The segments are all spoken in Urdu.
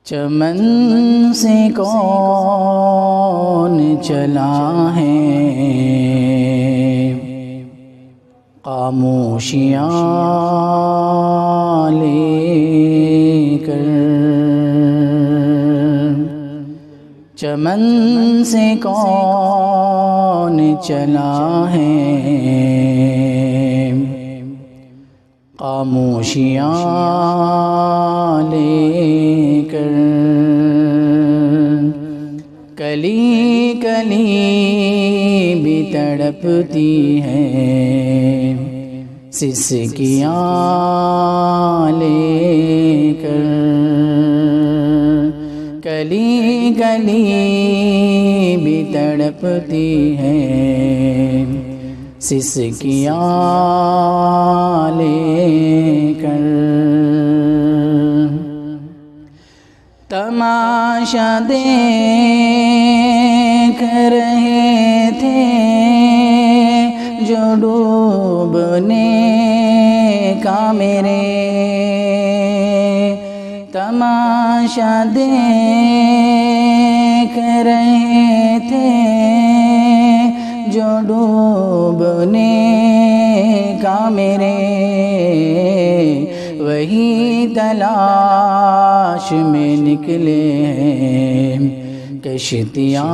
چمن سے کون چلا ہے خاموشیاں لے کر، چمن سے کون چلا ہے خاموشیاں لے کر، کلی کلی بھی تڑپتی ہے سسکیاں لے کر، کلی کلی بھی تڑپتی ہے سسکیاں لے کر، تماشا دیکھ رہے تھے جو ڈوبنے کا میرے، تماشا دیکھ رہے تھے جو ڈوبنے کا میرے، وہی تلاش میں نکلے ہیں کشتیاں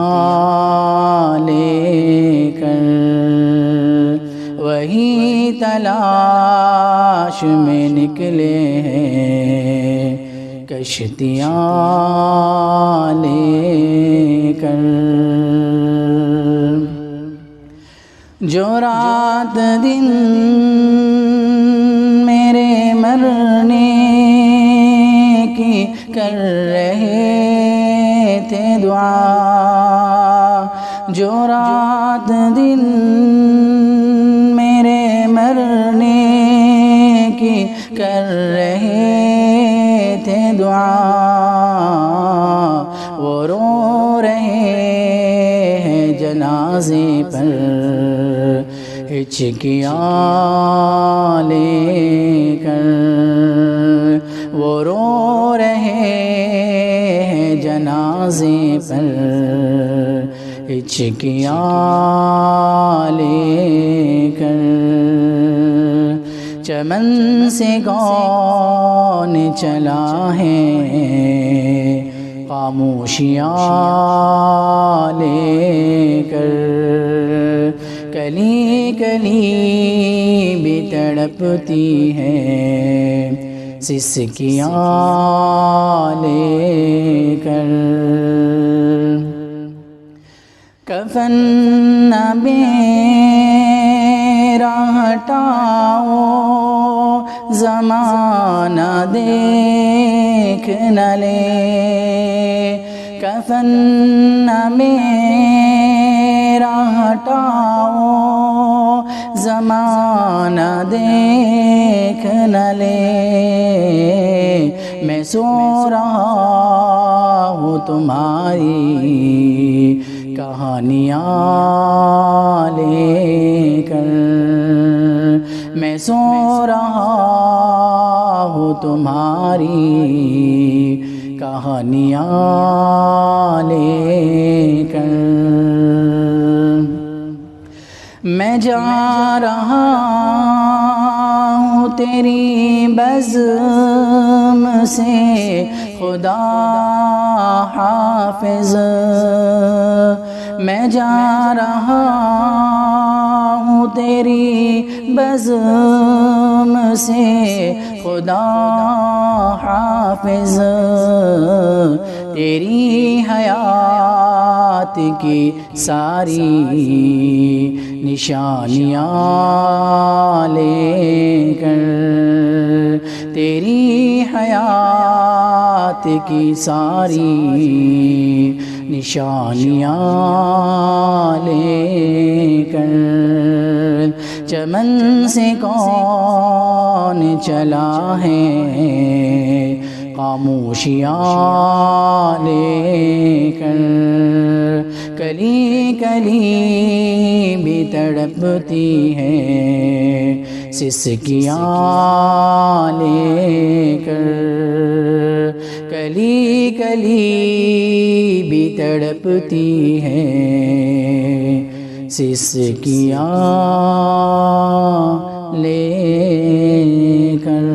لے کر، وہی تلاش میں نکلے ہیں کشتیاں لے کر، جو رات دن میرے مرنے کی کر رہے تھے دعا، جو رات دن میرے مرنے کی کر رہے تھے دعا، وہ رو رہے ہیں جنازے پر ہچکیاں لے کر، وہ رو رہے ہیں جنازے پر ہچکیاں لے کر، چمن سے کون چلا ہے خاموشیاں لے کر، کلی کلی بھی تڑپتی ہے سسکیاں لے کر، کفن نہ میرا ہٹاؤ زمانہ دیکھ نہ لے، کفن نہ میرا ہٹاؤ زمانہ دیکھ نہ لے، میں سو رہا ہوں تمہاری کہانیاں لے کر، میں سو رہا ہوں تمہاری کہانیاں لے کر، میں جا رہا ہوں تیری بزم سے خدا حافظ، میں جا رہا ہوں تیری بزم سے خدا حافظ، تیری حیات کی ساری نشانیاں لے کر، تیری حیات کی ساری نشانیاں لے کر، چمن سے کون چلا ہے خاموشیاں لے کر، کلی کلی بھی تڑپتی ہے سسکیاں لے کر، کلی کلی بھی تڑپتی ہے سسکیاں لے کر